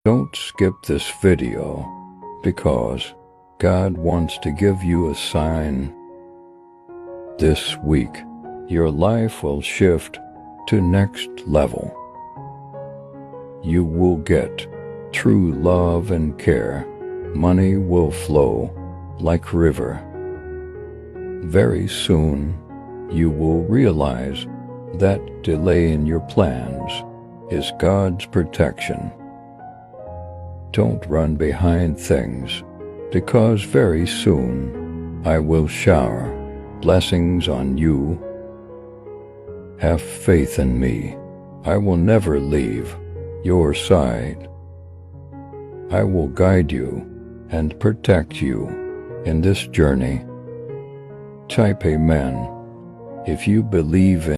Don't skip this video because God wants to give you a sign. This week, your life will shift to next level. You will get true love and care. Money will flow like river. Very soon, you will realize that delay in your plans is God's protection. Don't run behind things, because very soon I will shower blessings on you. Have faith in me. I will never leave your side. I will guide you and protect you in this journey. Type Amen if you believe in